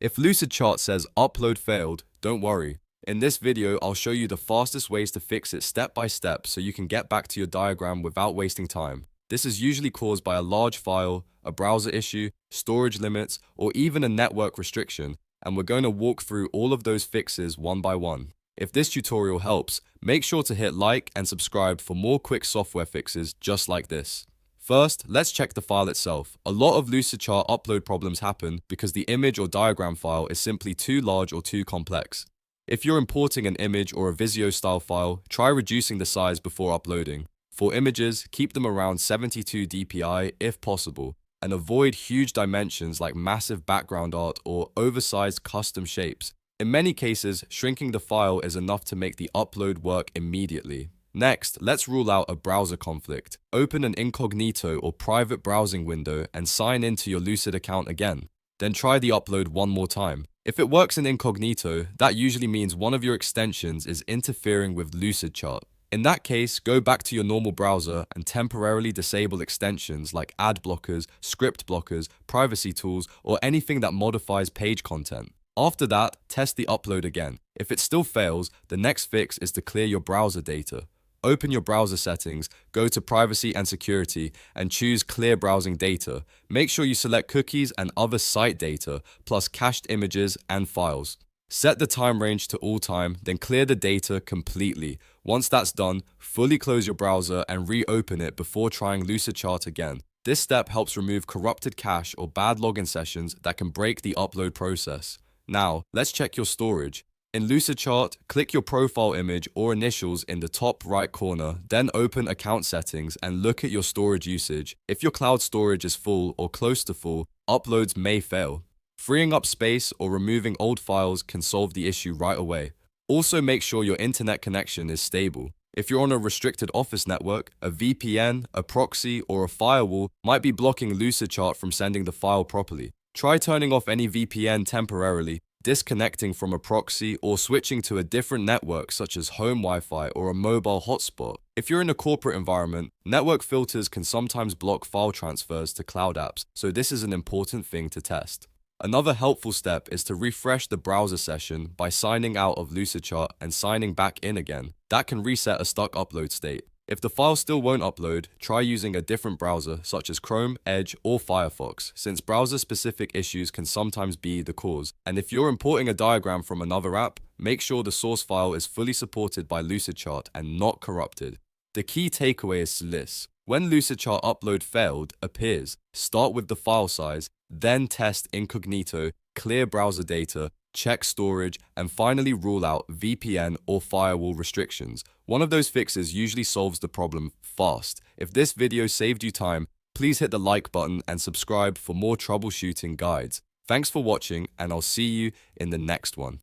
If Lucidchart says upload failed, don't worry. In this video, I'll show you the fastest ways to fix it step by step so you can get back to your diagram without wasting time. This is usually caused by a large file, a browser issue, storage limits, or even a network restriction, and we're going to walk through all of those fixes one by one. If this tutorial helps, make sure to hit like and subscribe for more quick software fixes just like this. First, let's check the file itself. A lot of Lucidchart upload problems happen because the image or diagram file is simply too large or too complex. If you're importing an image or a Visio style file, try reducing the size before uploading. For images, keep them around 72 dpi if possible, and avoid huge dimensions like massive background art or oversized custom shapes. In many cases, shrinking the file is enough to make the upload work immediately. Next, let's rule out a browser conflict. Open an Incognito or private browsing window and sign into your Lucid account again. Then try the upload one more time. If it works in Incognito, that usually means one of your extensions is interfering with Lucidchart. In that case, go back to your normal browser and temporarily disable extensions like ad blockers, script blockers, privacy tools, or anything that modifies page content. After that, test the upload again. If it still fails, the next fix is to clear your browser data. Open your browser settings, go to Privacy and Security, and choose Clear Browsing Data. Make sure you select cookies and other site data, plus cached images and files. Set the time range to all time, then clear the data completely. Once that's done, fully close your browser and reopen it before trying Lucidchart again. This step helps remove corrupted cache or bad login sessions that can break the upload process. Now, let's check your storage. In Lucidchart, click your profile image or initials in the top right corner, then open Account Settings and look at your storage usage. If your cloud storage is full or close to full, uploads may fail. Freeing up space or removing old files can solve the issue right away. Also, make sure your internet connection is stable. If you're on a restricted office network, a VPN, a proxy, or a firewall might be blocking Lucidchart from sending the file properly. Try turning off any VPN temporarily, disconnecting from a proxy, or switching to a different network such as home Wi-Fi or a mobile hotspot. If you're in a corporate environment, network filters can sometimes block file transfers to cloud apps, so this is an important thing to test. Another helpful step is to refresh the browser session by signing out of Lucidchart and signing back in again. That can reset a stuck upload state. If the file still won't upload, try using a different browser such as Chrome, Edge, or Firefox, since browser-specific issues can sometimes be the cause. And if you're importing a diagram from another app, make sure the source file is fully supported by Lucidchart and not corrupted. The key takeaway is this: when Lucidchart upload failed appears, start with the file size, then test Incognito, clear browser data, check storage, and finally rule out VPN or firewall restrictions. One of those fixes usually solves the problem fast. If this video saved you time, please hit the like button and subscribe for more troubleshooting guides. Thanks for watching, and I'll see you in the next one.